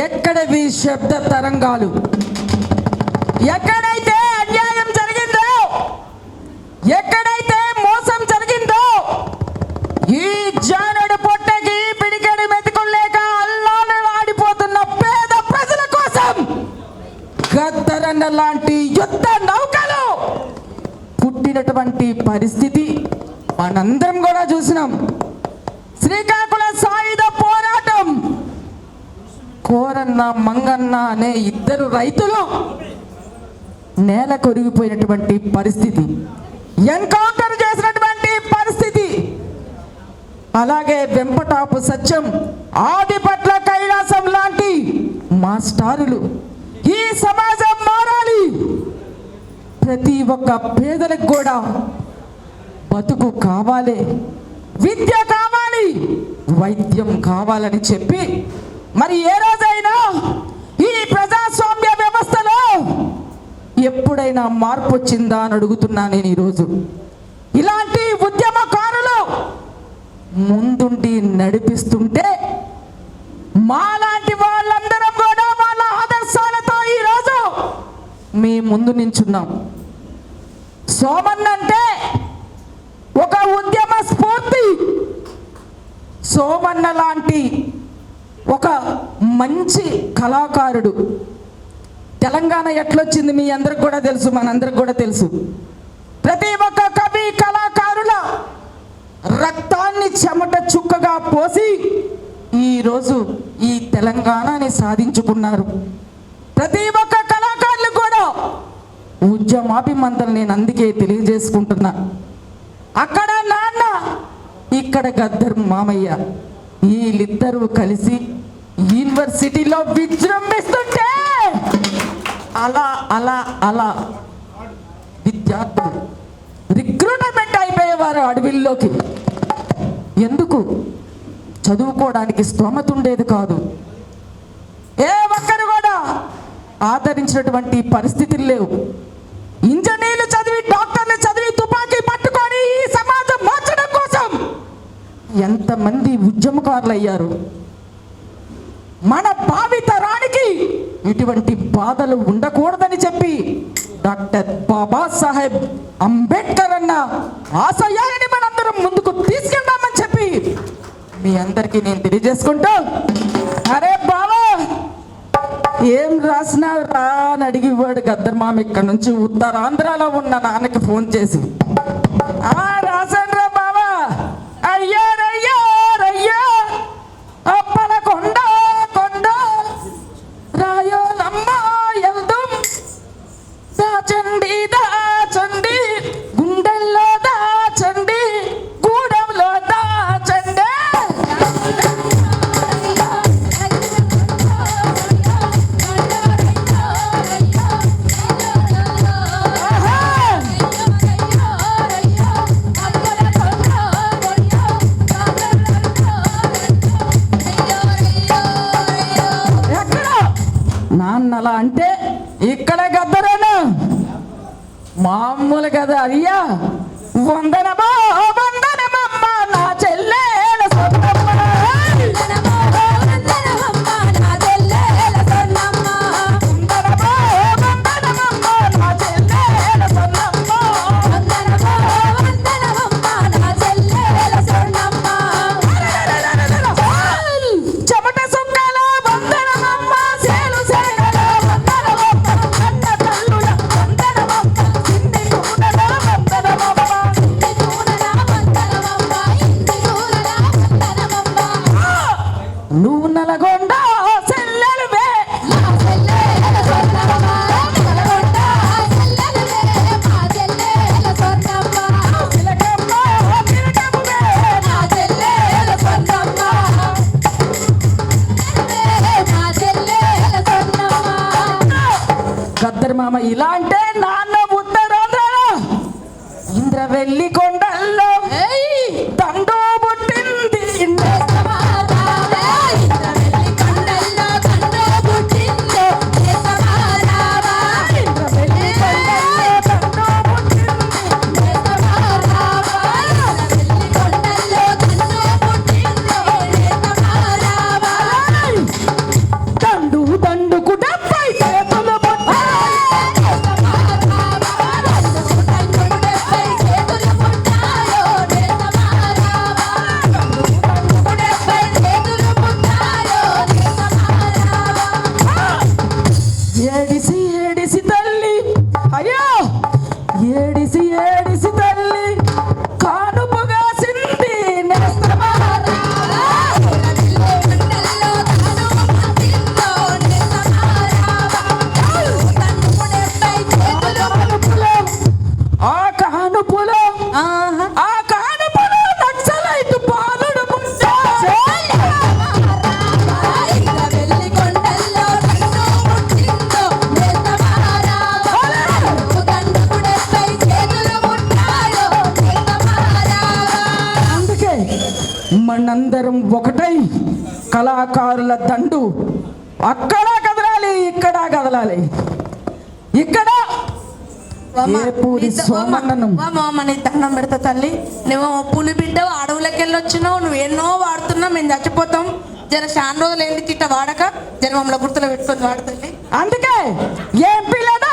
ఎక్కడవి శబ్ద తరంగాలు? ఎక్కడైతే అన్యాయం జరిగిందో, ఎక్కడైతే మోసం జరిగిందో, ఈ జానడు పొట్టకి పిడికెడు మెతుకులేక అల్లాలు ఆడిపోతున్న పేద ప్రజల కోసం గద్దరన్న లాంటి యుద్ధ నౌకలు పుట్టినటువంటి పరిస్థితి మనందరం కూడా చూసినాం. శ్రీకాకుళం సాయుధ పోరాటం, కోరన్న మంగన్న అనే ఇద్దరు రైతులు నేల కొరిగిపోయినటువంటి పరిస్థితి, ఎన్కౌంటర్ చేసినటువంటి పరిస్థితి, అలాగే వెంపటాపు సత్యం, ఆదిపట్ల కైలాసం లాంటి మాస్టారులు. ఈ సమాజం మారాలి, ప్రతి ఒక్క పేదలకు కూడా బతుకు కావాలి, విద్య కావాలి, వైద్యం కావాలని చెప్పి మరి ఏ రోజైనా ఈ ప్రజాస్వామ్య వ్యవస్థలో ఎప్పుడైనా మార్పు వచ్చిందా అని అడుగుతున్నా నేను ఈరోజు. ఇలాంటి ఉద్యమకారులు ముందుండి నడిపిస్తుంటే మాలాంటి వాళ్ళందరం కూడా వాళ్ళ ఆదర్శాలతో ఈరోజు మీ ముందు నించున్నాం. సోమన్న అంటే ఒక ఉద్యమ స్ఫూర్తి. సోమన్న లాంటి ఒక మంచి కళాకారుడు. తెలంగాణ ఎట్లొచ్చింది మీ అందరికి కూడా తెలుసు, మనందరికి కూడా తెలుసు. ప్రతి ఒక్క కవి కళాకారుల రక్తాన్ని చెమట చుక్కగా పోసి ఈరోజు ఈ తెలంగాణని సాధించుకున్నారు. ప్రతి ఒక్క కళాకారులు కూడా ఉద్యమాభిమంతలు నేను అందుకే తెలియజేసుకుంటున్నా. అక్కడ నాన్న, ఇక్కడ గద్దర్ మామయ్య, వీళ్ళిద్దరూ కలిసి యూనివర్సిటీలో విజృంభిస్తుంటే అలా అలా అలా విద్యార్థులు రిక్రూట్మెంట్ అయిపోయేవారు అడవిల్లోకి. ఎందుకు? చదువుకోవడానికి స్తోమత ఉండేది కాదు. ఏ ఒక్కరు కూడా ఆదరించినటువంటి పరిస్థితులు లేవు. ఇంజనీర్లు చదివి, డాక్టర్లు చదివి, తుపాకీ పట్టుకొని ఈ సమాజం మార్చడం కోసం ఎంతమంది ఉద్యమకారులు అయ్యారు. మన భావితరానికి ఇటువంటి బాధలు ఉండకూడదని చెప్పి డాక్టర్ బాబాసాహెబ్ అంబేద్కర్ అన్న ఆశయాన్ని మనందరం ముందుకు తీసుకెళ్దామని చెప్పి మీ అందరికీ నేను తెలియజేసుకుంటూ, అరే బాబా ఏం రాసినావు రా అని అడిగివాడు గద్దర్ మామ ఇక్కడ నుంచి ఉత్తరాంధ్రలో ఉన్న నాన్నకి ఫోన్ చేసి, రాశాను రా బాబా, అయ్యా రయ్యా రయ్యా అప్పల కొండ కొండ రాయోలమ్మ ఎల్దుం దాచండి దాచండి గుండెల్లో దాచండి గూడెంలో దాచండి. నాన్నలా అంటే ఇక్కడ గద్దరేనా, మామూలు కదా అయ్యా. వందనమా వందనమమ్మ నా చెల్లెల సొంతమ్మ, వందనమా వందనమమ్మ నా చెల్లెల సొంతమ్మ, వందనమా వందనమమ్మ నా చెల్లెల సొంతమ్మ, వందనమా వందనమమ్మ నా చెల్లెల సొంతమ్మ, చెమట సుక్కల వందనమమ్మ సేలు సేగల వందనమమ్మ కన్న తల్లుల వందనమమ్మ సింధి కూడల వందనమమ్మ సింధి కూడల వందనమమ్మ ఇంటి కూడల వందనమమ్మ. నువ్వు నల్గొండ సెల్లెలువే నా సెల్లెల సొంతమ్మ, నల్గొండ సెల్లెలువే మా సెల్లెల సొంతమ్మ, తిలకమ్మ తిలకమువే నా సెల్లెల సొంతమ్మ, గద్దర్ మామ ఇలా అంటే నాన్న ఉత్తరాంధ్రలో ఇంద్రవెల్లి కొండల్లో దండు పుట్టింది. ఇంద్రవెల్లి కొండల్లో దండు పుట్టింది, ఇంద్రవెల్లి కొండల్లో దండు పుట్టింది, ఇంద్రవెల్లి కొండల్లో దండు పుట్టింది, దండు మనందరం ఒకటై కళాకారుల దండు అక్కడ కదలాలి, ఇక్కడ కదలాలి. ఇక్కడ సోమన్నను నీ దండం పెడతా తల్లి. నువ్వు పులి బిడ్డ అడవులకి వెళ్ళి వచ్చినావు, నువ్వు ఎన్నో వాడుతున్నావు, మేము చచ్చిపోతాం. జర చాలా రోజులు ఎందుకు ఇట్లా వాడక జన్మంలో గుర్తులో పెట్టుకొని వాడుతుంది. అందుకే ఏం పిల్లడు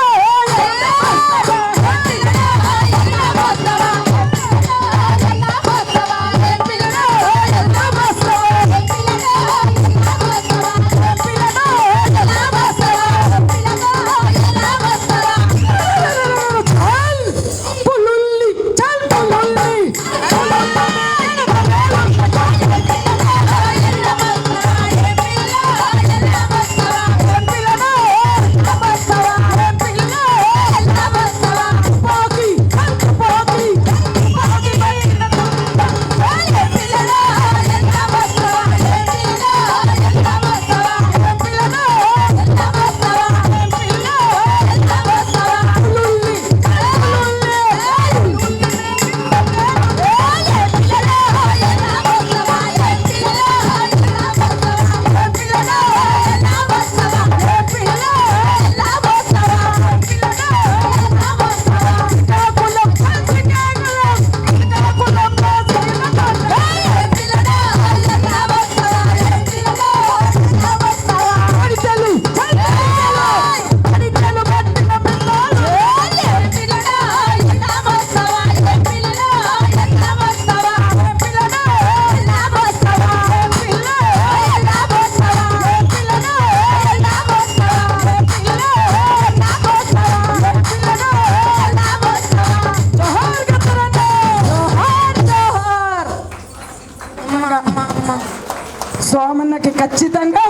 సోమన్నకి ఖచ్చితంగా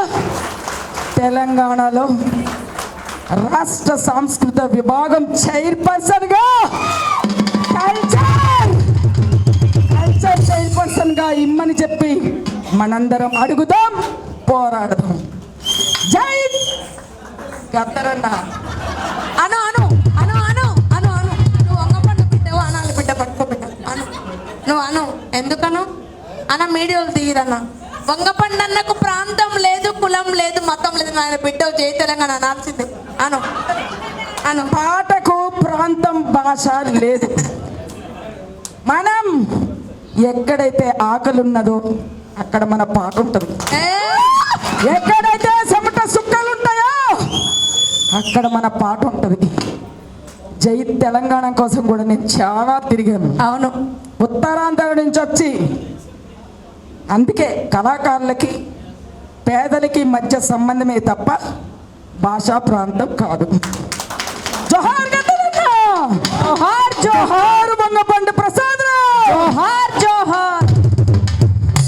తెలంగాణలో రాష్ట్ర సాంస్కృతిక విభాగం చైర్పర్సన్గా కల్చర్ చైర్పర్సన్గా ఇమ్మని చెప్పి మనందరం అడుగుదాం, పోరాడదాం. జై గద్దరన్న. అను అను అను అను అను అను నువ్వు వంగపండు బిడ్డవు అనాలి, బిడ్డ పట్టుకో బిడ్డ అను. నువ్వు అను, ఎందుకను అన్న మీడియాలు తీయరన్న. వంగపండు అన్నకు ప్రాంతం లేదు, కులం లేదు, మతం లేదు, ఆయన బిడ్డ జై తెలంగాణ అనాల్సిందే. అను అను. పాటకు ప్రాంతం భాష లేదు. మనం ఎక్కడైతే ఆకలి ఉన్నదో అక్కడ మన పాట ఉంటుంది. ఎక్కడైతే చెమట సుక్కలు ఉంటాయో అక్కడ మన పాట ఉంటుంది. జై తెలంగాణ కోసం కూడా నేను చాలా తిరిగాను. అవును, ఉత్తరాంధ్ర నుంచి వచ్చి. అందుకే కళాకారులకి పేదలకి మధ్య సంబంధమే తప్ప భాషా ప్రాంతం కాదు. జోహార్ గద్దరన్న, జోహార్ జోహార్.